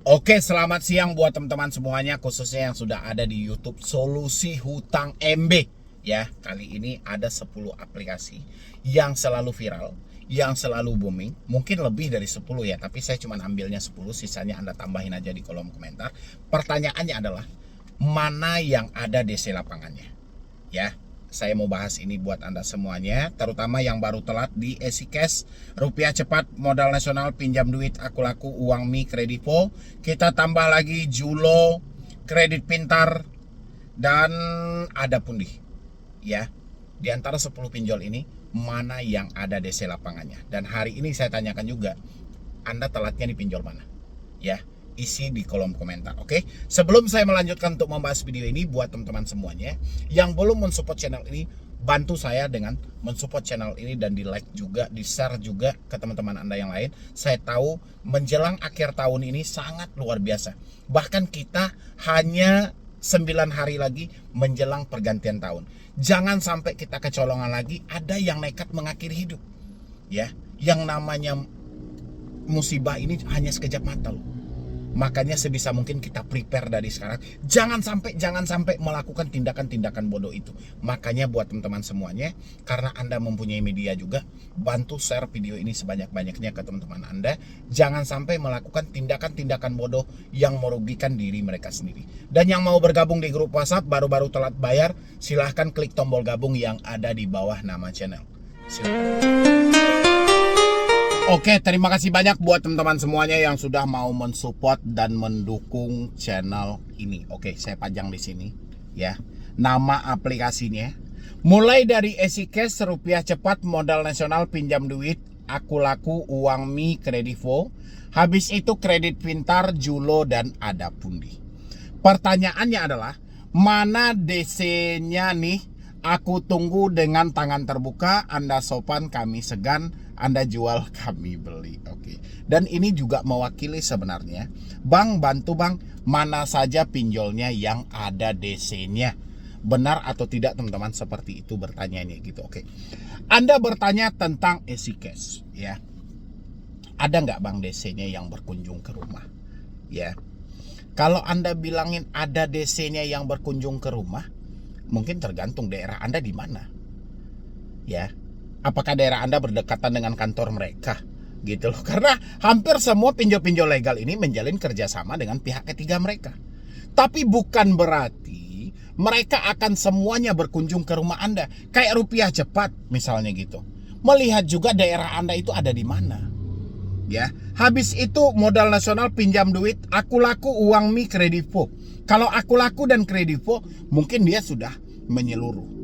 Oke, selamat siang buat teman-teman semuanya, khususnya yang sudah ada di YouTube Solusi Hutang MB. Ya, kali ini ada 10 aplikasi yang selalu viral, yang selalu booming. Mungkin lebih dari 10 ya, tapi saya cuma ambilnya 10, sisanya Anda tambahin aja di kolom komentar. Pertanyaannya adalah, mana yang ada DC lapangannya? Ya, saya mau bahas ini buat Anda semuanya, terutama yang baru telat di EasyCash, rupiah cepat, modal nasional, pinjam duit, aku laku, uang mi, kredivo. Kita tambah lagi Julo, kredit pintar, dan ada pundi. Ya, di antara 10 pinjol ini, mana yang ada DC lapangannya? Dan hari ini saya tanyakan juga, Anda telatnya di pinjol mana? Ya, isi di kolom komentar. Oke, sebelum saya melanjutkan untuk membahas video ini, buat teman-teman semuanya yang belum mensupport channel ini, bantu saya dengan mensupport channel ini dan di like juga, di share juga ke teman-teman Anda yang lain. Saya tahu menjelang akhir tahun ini sangat luar biasa, bahkan kita hanya 9 hari lagi menjelang pergantian tahun. Jangan sampai kita kecolongan lagi, ada yang nekat mengakhiri hidup. Ya, yang namanya musibah ini hanya sekejap mata loh. Makanya sebisa mungkin kita prepare dari sekarang. Jangan sampai melakukan tindakan-tindakan bodoh itu. Makanya buat teman-teman semuanya, karena Anda mempunyai media juga, bantu share video ini sebanyak-banyaknya ke teman-teman Anda. Jangan sampai melakukan tindakan-tindakan bodoh yang merugikan diri mereka sendiri. Dan yang mau bergabung di grup WhatsApp baru-baru telat bayar, silahkan klik tombol gabung yang ada di bawah nama channel. Silahkan. Oke, terima kasih banyak buat teman-teman semuanya yang sudah mau mensupport dan mendukung channel ini. Oke, saya pajang di sini ya. Nama aplikasinya mulai dari EasyCash, rupiah cepat, modal nasional, pinjam duit, aku laku, uang mi, kredivo. Habis itu kredit pintar, Julo, dan ada pundi. Pertanyaannya adalah, mana DC-nya nih? Aku tunggu dengan tangan terbuka. Anda sopan, kami segan. Anda jual, kami beli. Oke. Dan ini juga mewakili sebenarnya, Bang, bantu Bang, mana saja pinjolnya yang ada DC-nya? Benar atau tidak teman-teman, seperti itu bertanyanya gitu. Oke. Anda bertanya tentang EasyCash ya. Ada nggak Bang DC-nya yang berkunjung ke rumah? Ya. Kalau Anda bilangin ada DC-nya yang berkunjung ke rumah, mungkin tergantung daerah Anda di mana. Ya. Apakah daerah Anda berdekatan dengan kantor mereka? Gitu loh. Karena hampir semua pinjol-pinjol legal ini menjalin kerjasama dengan pihak ketiga mereka. Tapi bukan berarti mereka akan semuanya berkunjung ke rumah Anda. Kayak rupiah cepat misalnya gitu. Melihat juga daerah Anda itu ada di mana. Ya, habis itu modal nasional, pinjam duit, aku laku, uang mi, kredivo. Kalau aku laku dan kredivo, mungkin dia sudah menyeluruh.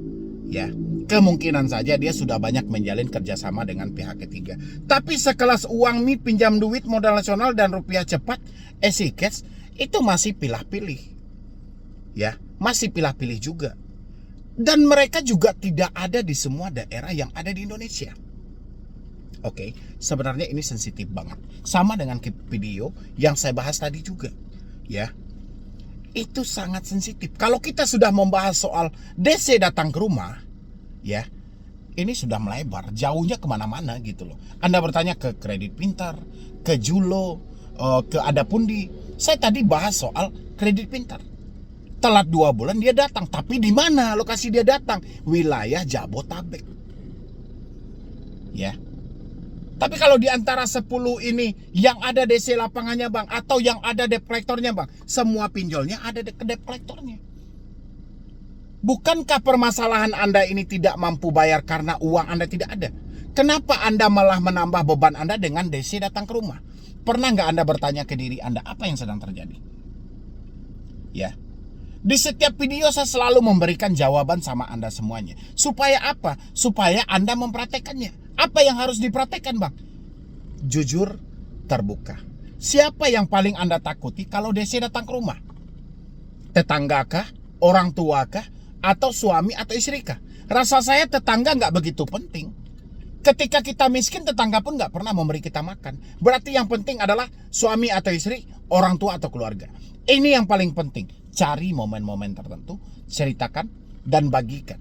Ya, kemungkinan saja dia sudah banyak menjalin kerjasama dengan pihak ketiga. Tapi sekelas uang mi, pinjam duit, modal nasional, dan rupiah cepat, EasyCash itu masih pilih-pilih. Ya, masih pilih-pilih juga. Dan mereka juga tidak ada di semua daerah yang ada di Indonesia. Oke, sebenarnya ini sensitif banget. Sama dengan video yang saya bahas tadi juga. Ya, itu sangat sensitif. Kalau kita sudah membahas soal DC datang ke rumah, ya, ini sudah melebar, jauhnya kemana-mana gitu loh. Anda bertanya ke kredit pintar, ke Julo, ke ada pundi. Saya tadi bahas soal kredit pintar. Telat 2 bulan dia datang, tapi di mana lokasi dia datang? Wilayah Jabotabek. Ya. Tapi kalau di antara 10 ini yang ada DC lapangannya Bang, atau yang ada debt collectornya Bang, semua pinjolnya ada debt collectornya. Bukankah permasalahan Anda ini tidak mampu bayar karena uang Anda tidak ada? Kenapa Anda malah menambah beban Anda dengan DC datang ke rumah? Pernah nggak Anda bertanya ke diri Anda, apa yang sedang terjadi? Ya. Di setiap video saya selalu memberikan jawaban sama Anda semuanya. Supaya apa? Supaya Anda mempraktekannya. Apa yang harus dipraktekkan Bang? Jujur, terbuka. Siapa yang paling Anda takuti kalau DC datang ke rumah? Tetanggakah? Orang tuakah? Atau suami atau istri kah? Rasa saya tetangga nggak begitu penting. Ketika kita miskin, tetangga pun nggak pernah memberi kita makan. Berarti yang penting adalah suami atau istri, orang tua atau keluarga. Ini yang paling penting. Cari momen-momen tertentu, ceritakan dan bagikan.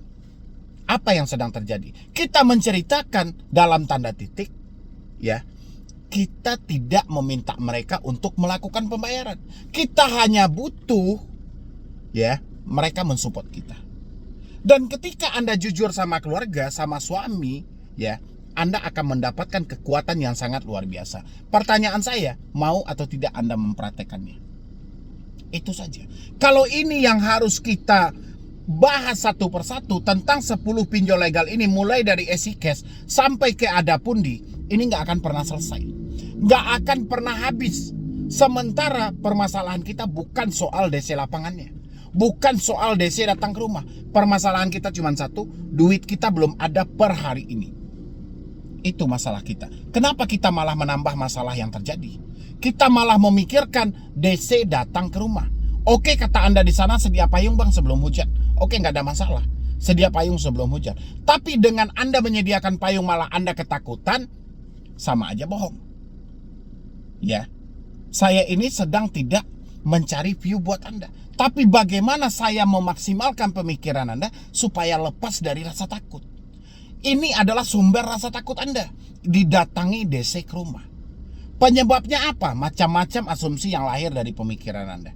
Apa yang sedang terjadi? Kita menceritakan dalam tanda titik, ya. kita tidak meminta mereka untuk melakukan pembayaran. Kita hanya butuh ya mereka mensupport kita. Dan ketika Anda jujur sama keluarga, sama suami, ya, Anda akan mendapatkan kekuatan yang sangat luar biasa. Pertanyaan saya, mau atau tidak Anda mempraktekannya? Itu saja. Kalau ini yang harus kita bahas satu persatu tentang 10 pinjol legal ini, mulai dari EasyCash sampai ke Adapundi, ini nggak akan pernah selesai. Nggak akan pernah habis. Sementara permasalahan kita bukan soal DC lapangannya. Bukan soal DC datang ke rumah. Permasalahan kita cuma satu, duit kita belum ada per hari ini. Itu masalah kita. Kenapa kita malah menambah masalah yang terjadi? Kita malah memikirkan DC datang ke rumah. Oke, kata Anda di sana sedia payung bang sebelum hujan. Oke, nggak ada masalah. Sedia payung sebelum hujan. Tapi dengan Anda menyediakan payung malah Anda ketakutan, sama aja bohong. Ya, saya ini sedang tidak mencari view buat Anda. Tapi bagaimana saya memaksimalkan pemikiran Anda supaya lepas dari rasa takut? Ini adalah sumber rasa takut Anda. Didatangi DC ke rumah. Penyebabnya apa? Macam-macam asumsi yang lahir dari pemikiran Anda.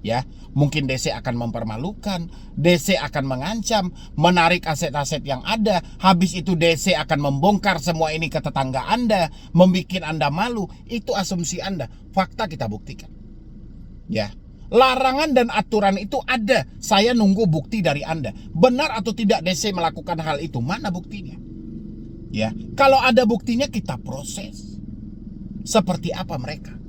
Ya, mungkin DC akan mempermalukan, DC akan mengancam, menarik aset-aset yang ada. Habis itu DC akan membongkar semua ini ke tetangga Anda, membuat Anda malu. Itu asumsi Anda. Fakta kita buktikan. Ya, larangan dan aturan itu ada. Saya nunggu bukti dari Anda. Benar atau tidak DC melakukan hal itu? Mana buktinya? Ya, kalau ada buktinya kita proses. Seperti apa mereka?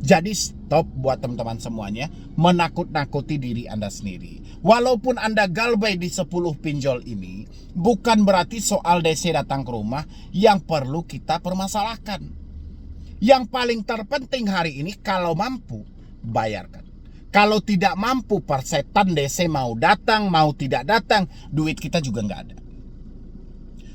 Jadi stop buat teman-teman semuanya menakut-nakuti diri Anda sendiri. Walaupun Anda galbay di 10 pinjol ini, bukan berarti soal DC datang ke rumah yang perlu kita permasalahkan. Yang paling terpenting hari ini, kalau mampu, bayarkan. Kalau tidak mampu, persetan DC mau datang, mau tidak datang, duit kita juga nggak ada.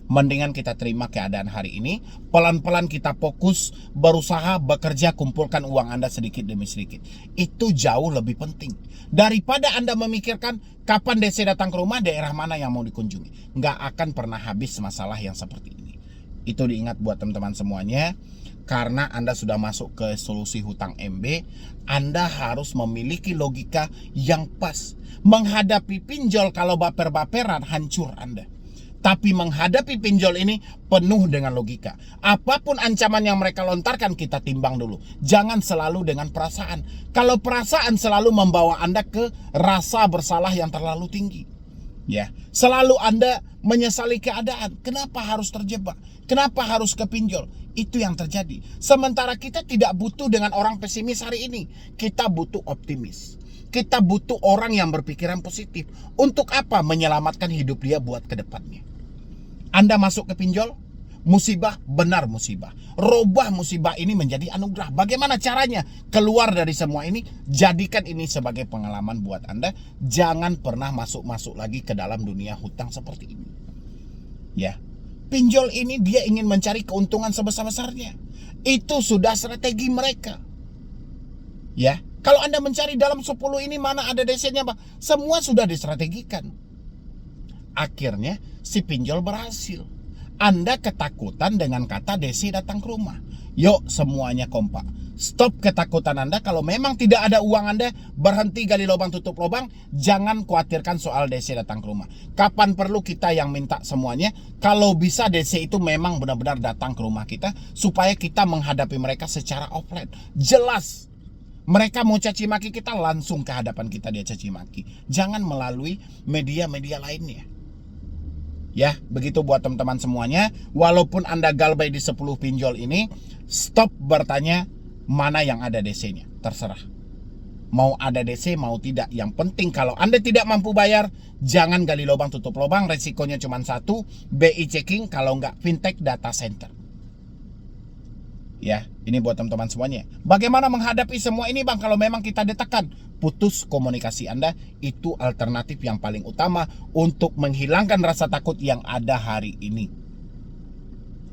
Mendingan kita terima keadaan hari ini, pelan-pelan kita fokus, berusaha, bekerja, kumpulkan uang Anda sedikit demi sedikit. Itu jauh lebih penting. Daripada Anda memikirkan kapan DC datang ke rumah, daerah mana yang mau dikunjungi. Nggak akan pernah habis masalah yang seperti ini. Itu diingat buat teman-teman semuanya. Karena Anda sudah masuk ke solusi hutang MB, Anda harus memiliki logika yang pas. Menghadapi pinjol kalau baper-baperan, hancur Anda. Tapi menghadapi pinjol ini penuh dengan logika. Apapun ancaman yang mereka lontarkan, kita timbang dulu. Jangan selalu dengan perasaan. Kalau perasaan selalu membawa Anda ke rasa bersalah yang terlalu tinggi. Ya, selalu Anda menyesali keadaan. Kenapa harus terjebak? Kenapa harus ke pinjol? Itu yang terjadi. Sementara kita tidak butuh dengan orang pesimis hari ini. Kita butuh optimis. Kita butuh orang yang berpikiran positif. Untuk apa? Menyelamatkan hidup dia buat ke depannya. Anda masuk ke pinjol, musibah, benar musibah. Robah musibah ini menjadi anugerah. Bagaimana caranya keluar dari semua ini? Jadikan ini sebagai pengalaman buat Anda. Jangan pernah masuk-masuk lagi ke dalam dunia hutang seperti ini. Ya, pinjol ini dia ingin mencari keuntungan sebesar-besarnya. Itu sudah strategi mereka. Ya, kalau Anda mencari dalam 10 ini mana ada DC-nya, Pak? Semua sudah distrategikan. Akhirnya si pinjol berhasil. Anda ketakutan dengan kata DC datang ke rumah. Yuk semuanya kompak. Stop ketakutan Anda. Kalau memang tidak ada uang Anda, berhenti gali lubang tutup lubang. Jangan khawatirkan soal DC datang ke rumah. Kapan perlu kita yang minta semuanya. Kalau bisa DC itu memang benar-benar datang ke rumah kita, supaya kita menghadapi mereka secara offline. Jelas. Mereka mau caci maki kita, langsung ke hadapan kita dia caci maki. Jangan melalui media-media lainnya. Ya, begitu buat teman-teman semuanya. Walaupun Anda galbay di 10 pinjol ini, stop bertanya mana yang ada DC-nya. Terserah. Mau ada DC, mau tidak. Yang penting kalau Anda tidak mampu bayar, jangan gali lubang tutup lubang. Resikonya cuma satu, BI checking, kalau nggak fintech data center. Ya, ini buat teman-teman semuanya. Bagaimana menghadapi semua ini bang? Kalau memang kita ditekan, putus komunikasi Anda. Itu alternatif yang paling utama untuk menghilangkan rasa takut yang ada hari ini.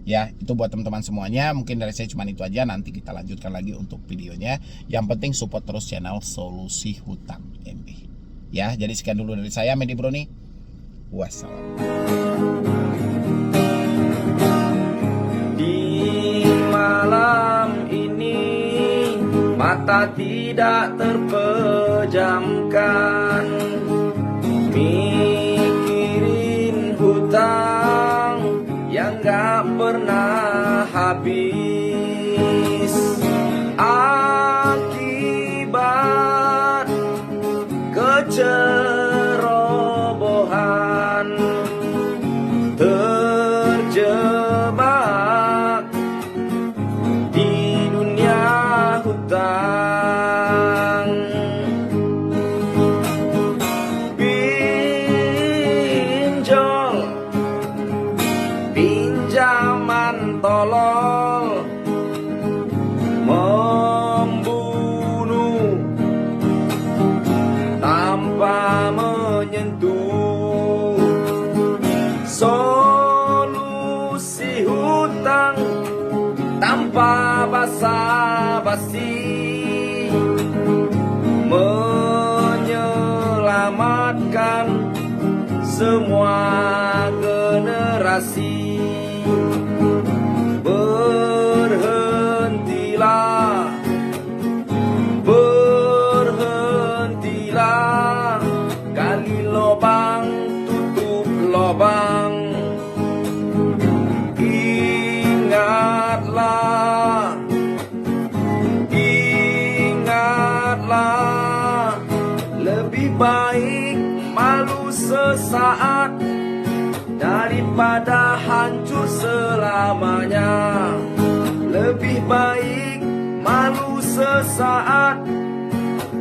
Ya, itu buat teman-teman semuanya. Mungkin dari saya cuma itu aja. Nanti kita lanjutkan lagi untuk videonya. Yang penting support terus channel Solusi Hutang MB. Ya, jadi sekian dulu dari saya, Medi Broni. Wassalam. mata tidak terpejamkan, mikirin hutang yang gak pernah habis. Akibat kecerobohan, terjebak di dunia hutang. Pinjol, pinjaman tolol, membunuh tanpa menyentuh. Solusi hutang tanpa basa-basi, menyelamatkan semua generasi. Berhentilah, berhentilah, gali lubang, tutup lubang. Ingatlah, ingatlah, lebih baik malu sesaat daripada hancur selamanya. Lebih baik malu sesaat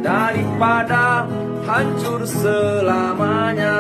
daripada hancur selamanya.